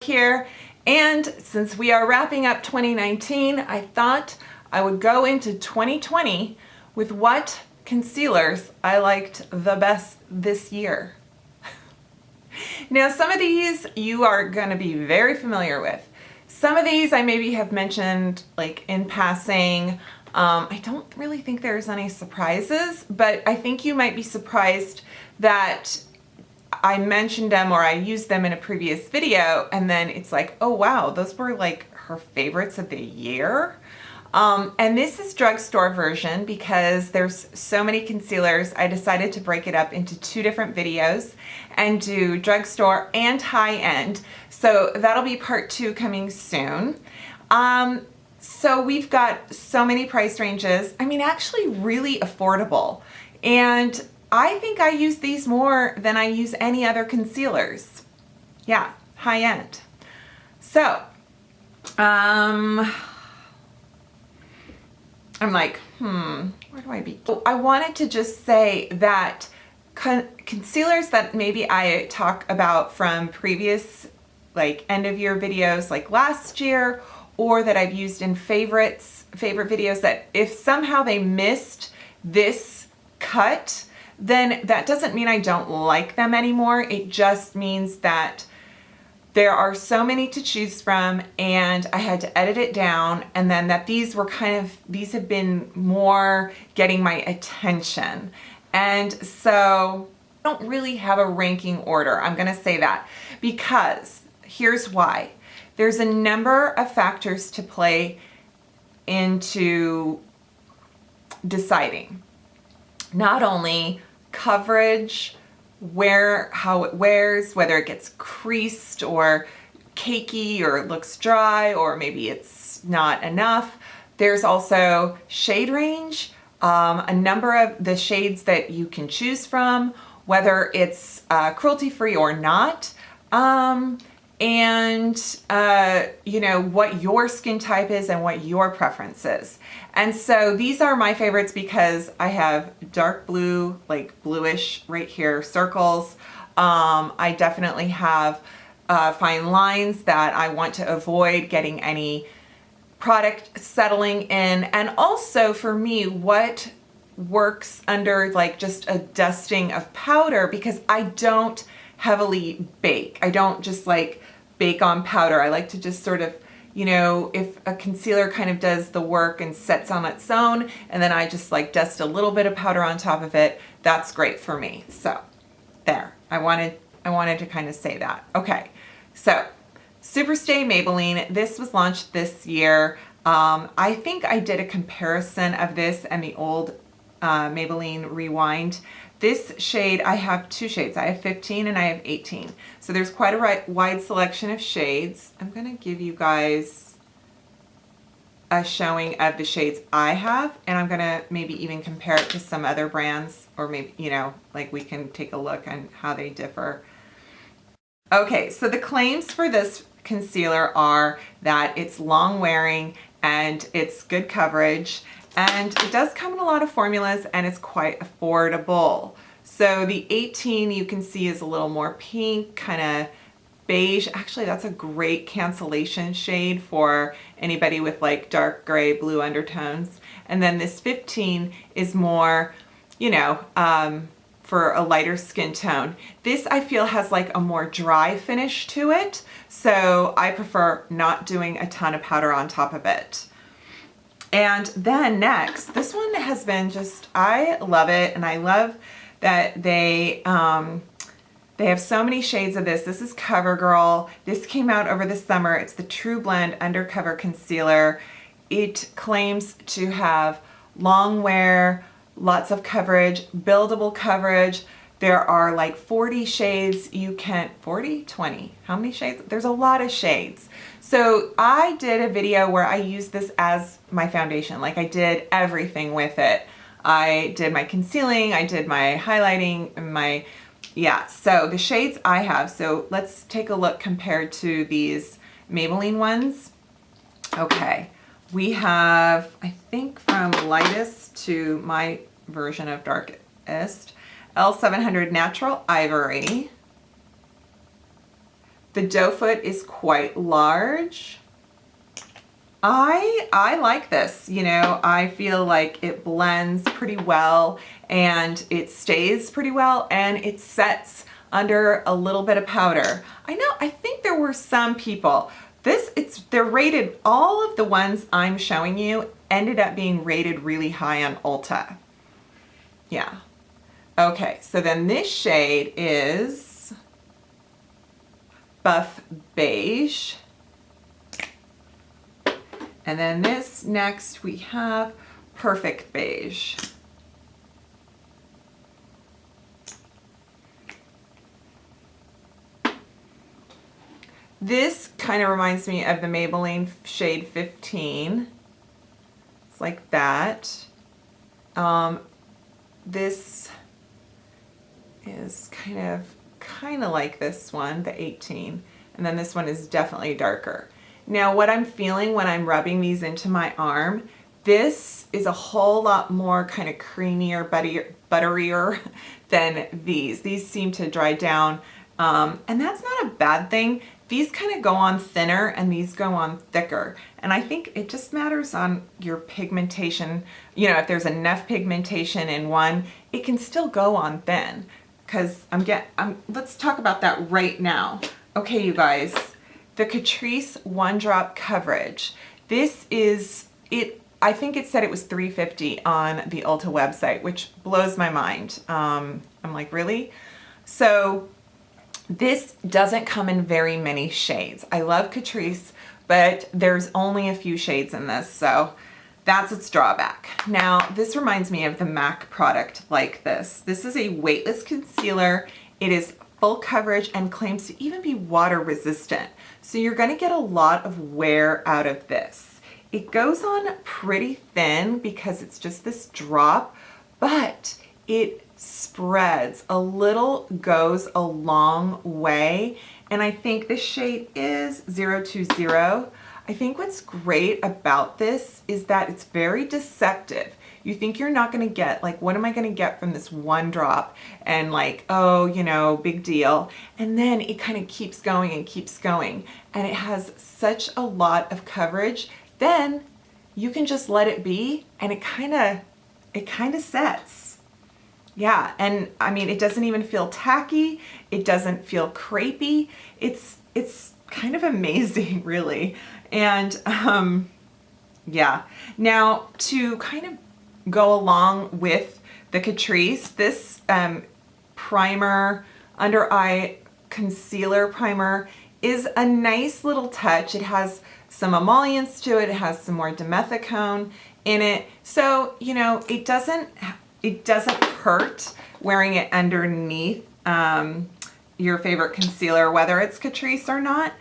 here, and since we are wrapping up 2019, I thought I would go into 2020 with what concealers I liked the best this year. Now, some of these you are going to be very familiar with. Some of these I maybe have mentioned like in passing. I don't really think there's any surprises, but I think you might be surprised that I mentioned them or I used them in a previous video, and then it's like, oh wow, those were like her favorites of the year. And this is drugstore version because there's so many concealers. I decided to break it up into two different videos and do drugstore and high-end. So that'll be part 2 coming soon. So we've got so many price ranges. I mean, actually really affordable. And I think I use these more than I use any other concealers. Yeah, high-end. So, I'm like, where do I be? Oh, I wanted to just say that concealers that maybe I talk about from previous like end of year videos like last year, or that I've used in favorite videos, that if somehow they missed this cut, then that doesn't mean I don't like them anymore. It just means that there are so many to choose from and I had to edit it down, and then that these were these have been more getting my attention. And so I don't really have a ranking order. I'm gonna say that because here's why. There's a number of factors to play into deciding. Not only coverage, how it wears, whether it gets creased or cakey or it looks dry or maybe it's not enough. There's also shade range, a number of the shades that you can choose from, whether it's cruelty-free or not, and you know, what your skin type is and what your preference is. And so these are my favorites because I have dark blue, like bluish right here, circles. I definitely have fine lines that I want to avoid getting any product settling in. And also for me, what works under like just a dusting of powder, because I don't heavily bake. I don't just like bake on powder. I like to just sort of, you know, if a concealer kind of does the work and sets on its own, and then I just like dust a little bit of powder on top of it, that's great for me. So there, I wanted to kind of say that. Okay, so Superstay Maybelline, this was launched this year. I think I did a comparison of this and the old Maybelline Rewind. This shade, I have 2 shades. I have 15 and I have 18. So there's quite a wide selection of shades. I'm going to give you guys a showing of the shades I have, and I'm going to maybe even compare it to some other brands, or maybe, you know, like we can take a look on how they differ. Okay, so the claims for this concealer are that it's long wearing and it's good coverage, and it does come in a lot of formulas and it's quite affordable. So the 18 you can see is a little more pink, kind of beige. Actually, that's a great cancellation shade for anybody with like dark gray, blue undertones. And then this 15 is more, you know, for a lighter skin tone. This I feel has like a more dry finish to it. So I prefer not doing a ton of powder on top of it. And then next, this one has been just, I love it, and I love that they have so many shades of this. This is CoverGirl. This came out over the summer. It's the TrueBlend Undercover Concealer. It claims to have long wear, lots of coverage, buildable coverage. There are like 40 shades. You can, 40, 20, how many shades? There's a lot of shades. So I did a video where I used this as my foundation. Like I did everything with it. I did my concealing, I did my highlighting, yeah, so the shades I have. So let's take a look compared to these Maybelline ones. Okay, we have, I think from lightest to my version of darkest, L700 Natural Ivory, The doe foot is quite large. I like this, you know, I feel like it blends pretty well and it stays pretty well and it sets under a little bit of powder. I think there were some people, they're rated, all of the ones I'm showing you ended up being rated really high on Ulta. Yeah. Okay, so then this shade is Buff Beige. And then this next we have Perfect Beige. This kind of reminds me of the Maybelline shade 15. It's like that. This is kind of like this one, the 18. And then this one is definitely darker. Now what I'm feeling when I'm rubbing these into my arm, this is a whole lot more kind of creamier, butterier than these. These seem to dry down, and that's not a bad thing. These kind of go on thinner and these go on thicker. And I think it just matters on your pigmentation. You know, if there's enough pigmentation in one, it can still go on thin. Because let's talk about that right now. Okay, you guys. The Catrice One Drop Coverage. This is, I think it said it was $3.50 on the Ulta website, which blows my mind. I'm like, really? So this doesn't come in very many shades. I love Catrice, but there's only a few shades in this, so that's its drawback. Now, this reminds me of the MAC product like this. This is a weightless concealer. It is full coverage and claims to even be water resistant. So you're gonna get a lot of wear out of this. It goes on pretty thin because it's just this drop, but it spreads. A little goes a long way. And I think this shade is 020. I think what's great about this is that it's very deceptive. You think you're not gonna get, like, what am I gonna get from this one drop? And like, oh, you know, big deal. And then it kind of keeps going and keeps going. And it has such a lot of coverage. Then you can just let it be and it kind of sets. Yeah, and I mean, it doesn't even feel tacky. It doesn't feel crepey. It's kind of amazing, really. And yeah, now to kind of go along with the Catrice, this primer, under eye concealer primer, is a nice little touch. It has some emollients to it. It has some more dimethicone in it. So, you know, it doesn't hurt wearing it underneath your favorite concealer, whether it's Catrice or not.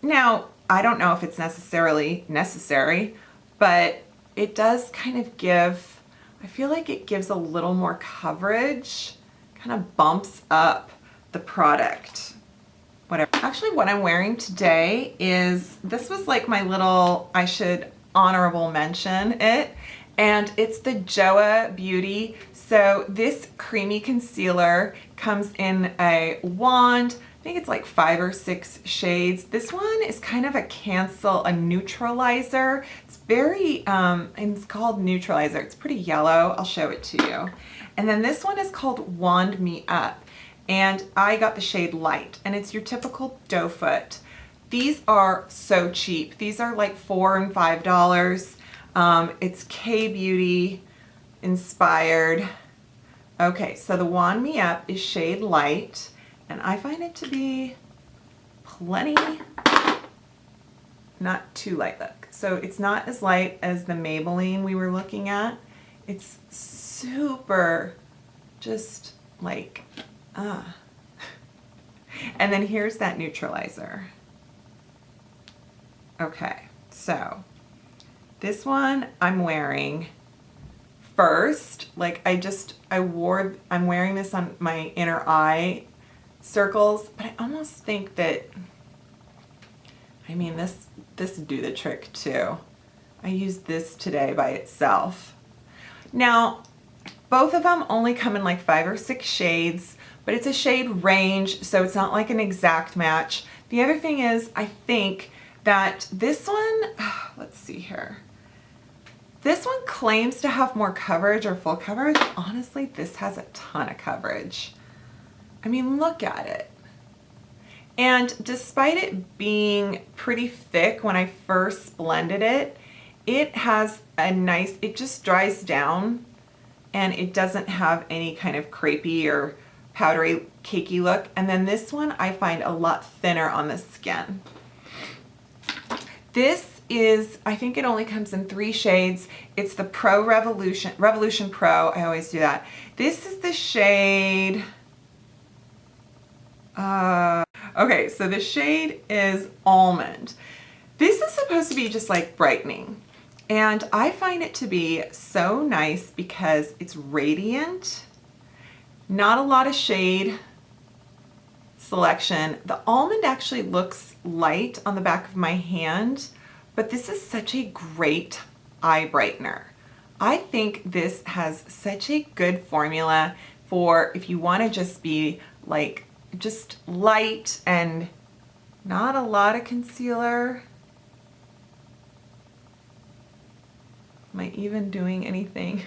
Now, I don't know if it's necessarily necessary, but it does kind of give, I feel like it gives a little more coverage, kind of bumps up the product. Whatever. Actually, what I'm wearing today is, this was like my little, I should honorable mention it, and it's the Joah Beauty. So this creamy concealer comes in a wand. I think it's like 5 or 6 shades. This one is kind of a neutralizer. It's very, and it's called Neutralizer. It's pretty yellow. I'll show it to you. And then this one is called Wand Me Up. And I got the shade Light, and it's your typical doe foot. These are so cheap. These are like $4 and $5. It's K-Beauty inspired. Okay, so the Wand Me Up is shade Light, and I find it to be plenty, not too light. Look, so it's not as light as the Maybelline we were looking at. It's super, just like, And then here's that neutralizer. Okay, so this one I'm wearing first, like I'm wearing this on my inner eye circles, but I almost think that, I mean, this would do the trick too. I used this today by itself. Now, both of them only come in like 5 or 6 shades, but it's a shade range, so it's not like an exact match. The other thing is, I think that this one, let's see here. This one claims to have more coverage or full coverage. Honestly, this has a ton of coverage. I mean, look at it. And despite it being pretty thick when I first blended it, it has a nice, it just dries down and it doesn't have any kind of crepey or powdery cakey look. And then this one I find a lot thinner on the skin. This is, I think it only comes in 3 shades. It's the Pro Revolution Pro. I always do that. This is the shade, okay, so the shade is Almond. This is supposed to be just like brightening. And I find it to be so nice because it's radiant, not a lot of shade selection. The Almond actually looks light on the back of my hand, but this is such a great eye brightener. I think this has such a good formula for if you want to just be like, just light and not a lot of concealer. Am I even doing anything?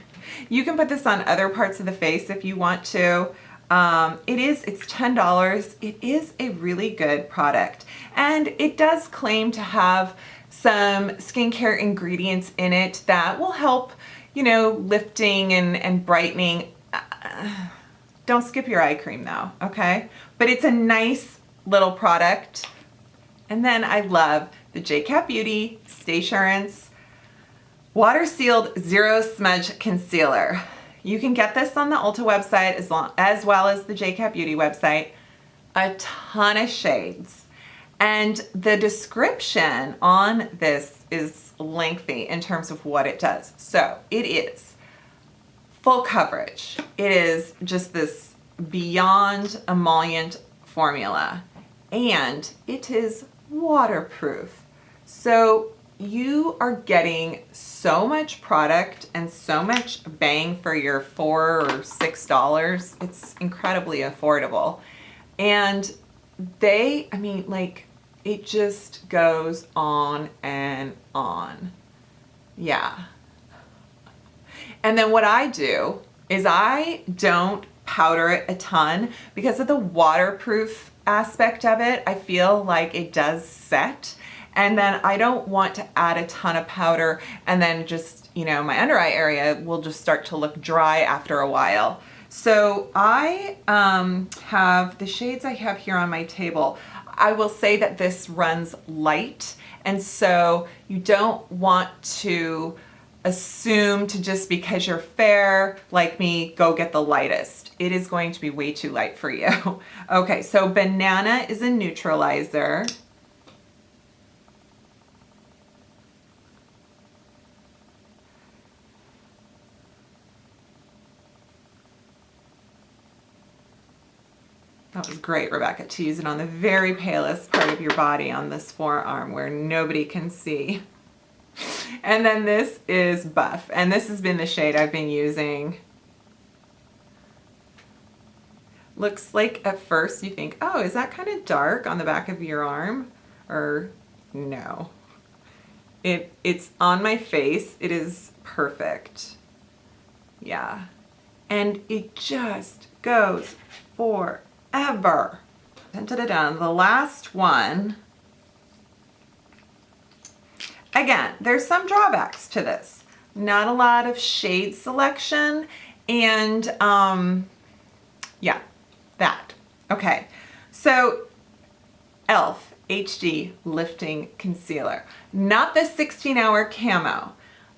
You can put this on other parts of the face if you want to. It's $10. It is a really good product. And it does claim to have some skincare ingredients in it that will help, you know, lifting and brightening. Don't skip your eye cream though, okay? But it's a nice little product. And then I love the J.Cat Beauty Staysurance Water Sealed Zero Smudge Concealer. You can get this on the Ulta website as well as the J.Cat Beauty website. A ton of shades. And the description on this is lengthy in terms of what it does. So it is full coverage. It is just this beyond emollient formula. And it is waterproof. So you are getting so much product and so much bang for your $4 or $6. It's incredibly affordable. And I mean, like, it just goes on and on. Yeah. And then what I do is I don't powder it a ton because of the waterproof aspect of it. I feel like it does set. And then I don't want to add a ton of powder and then just, you know, my under eye area will just start to look dry after a while. So I have the shades I have here on my table. I will say that this runs light, and so you don't want to assume to just because you're fair like me, go get the lightest. It is going to be way too light for you. Okay, so Banana is a neutralizer. That was great, Rebecca, to use it on the very palest part of your body on this forearm where nobody can see. And then this is Buff, and this has been the shade I've been using. Looks like at first you think, oh, is that kind of dark on the back of your arm? Or no. It's on my face. It is perfect. Yeah. And it just goes for ever. The last one. Again, there's some drawbacks to this. Not a lot of shade selection and yeah, that. Okay, so e.l.f. HD Lifting Concealer. Not the 16-hour camo.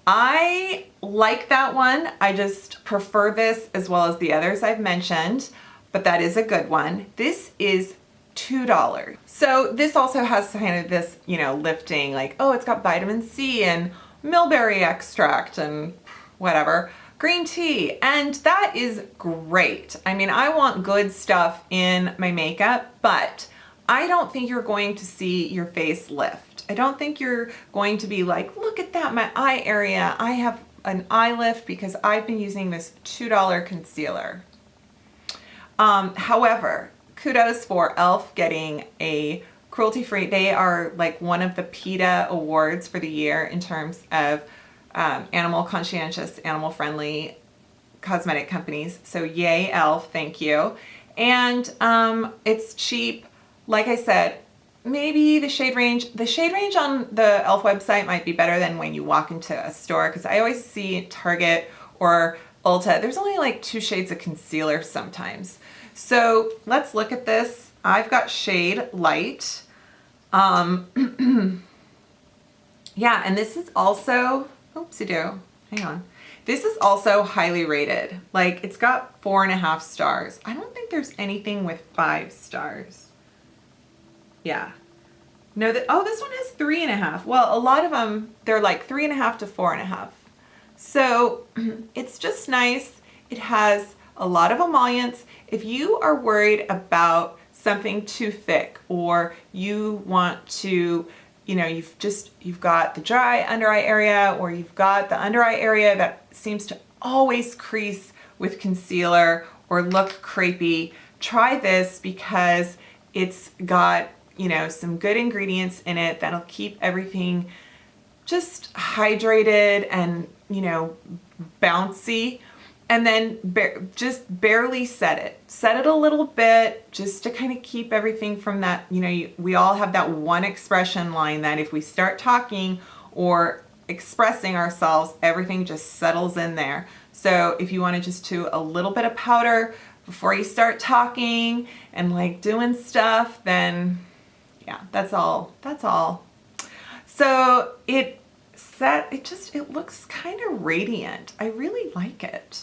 I like that one. I just prefer this as well as the others I've mentioned. But that is a good one. This is $2. So this also has kind of this, you know, lifting, like, oh, it's got vitamin C and mulberry extract and whatever, green tea, and that is great. I mean, I want good stuff in my makeup, but I don't think you're going to see your face lift. I don't think you're going to be like, look at that, my eye area. I have an eye lift because I've been using this $2 concealer. However, kudos for e.l.f. getting a cruelty-free. They are like one of the PETA awards for the year in terms of animal conscientious, animal friendly cosmetic companies. So yay, e.l.f., thank you. And it's cheap. Like I said, maybe the shade range on the e.l.f. website might be better than when you walk into a store, because I always see Target or Ulta, there's only like 2 shades of concealer sometimes. So let's look at this. I've got shade Light. Yeah, and this is also, oopsie-doo, hang on. This is also highly rated. Like, it's got 4.5 stars. I don't think there's anything with 5 stars. Yeah. No, oh, this one has 3.5. Well, a lot of them, they're like 3.5 to 4.5. So it's just nice. It has a lot of emollients. If you are worried about something too thick, or you want to, you know, you've got the dry under eye area, or you've got the under eye area that seems to always crease with concealer or look crepey, try this, because it's got, you know, some good ingredients in it that'll keep everything just hydrated and, you know, bouncy. And then just barely set it. Set it a little bit just to kind of keep everything from that, you know, we all have that one expression line that if we start talking or expressing ourselves, everything just settles in there. So if you want to just do a little bit of powder before you start talking and like doing stuff, then yeah, that's all. So it looks kind of radiant. I really like it.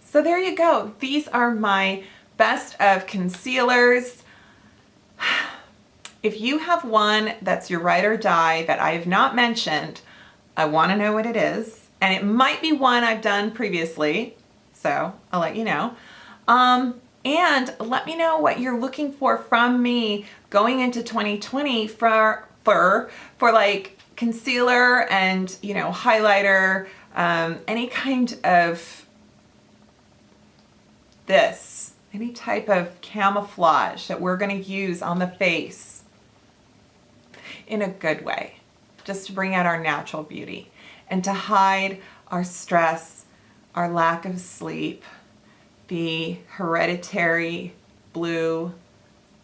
So there you go. These are my best of concealers. If you have one that's your ride or die that I have not mentioned, I want to know what it is. And it might be one I've done previously, so I'll let you know. And let me know what you're looking for from me going into 2020 for like concealer and, you know, highlighter, any kind of any type of camouflage that we're going to use on the face in a good way, just to bring out our natural beauty and to hide our stress, our lack of sleep, the hereditary blue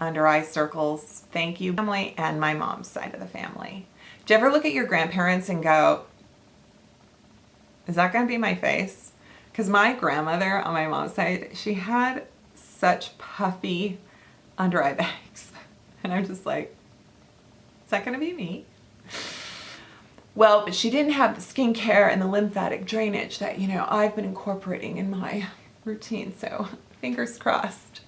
under eye circles. Thank you, family, and my mom's side of the family. Do you ever look at your grandparents and go, is that going to be my face? Because my grandmother on my mom's side, she had such puffy under eye bags. And I'm just like, is that going to be me? Well, but she didn't have the skincare and the lymphatic drainage that, you know, I've been incorporating in my routine. So fingers crossed.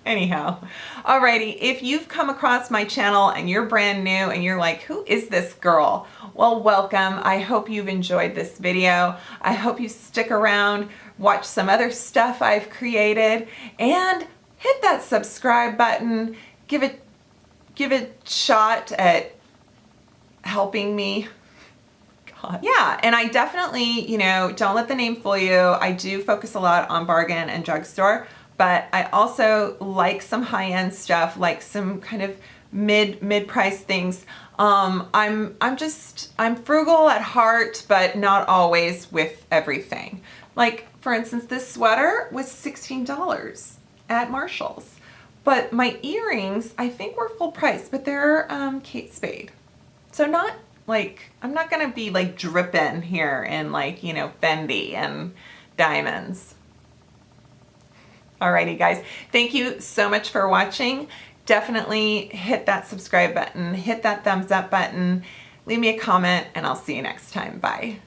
Anyhow, alrighty, if you've come across my channel and you're brand new and you're like, who is this girl? Well, welcome. I hope you've enjoyed this video. I hope you stick around, watch some other stuff I've created, and hit that subscribe button. Give it a shot at helping me. God. Yeah, and I definitely, you know, don't let the name fool you. I do focus a lot on bargain and drugstore. But I also like some high-end stuff, like some kind of mid-price things. I'm frugal at heart, but not always with everything. Like, for instance, this sweater was $16 at Marshall's. But my earrings, I think, were full price, but they're Kate Spade. So not like, I'm not gonna be like dripping here in like, you know, Fendi and diamonds. Alrighty guys, thank you so much for watching. Definitely hit that subscribe button, hit that thumbs up button, leave me a comment, and I'll see you next time. Bye.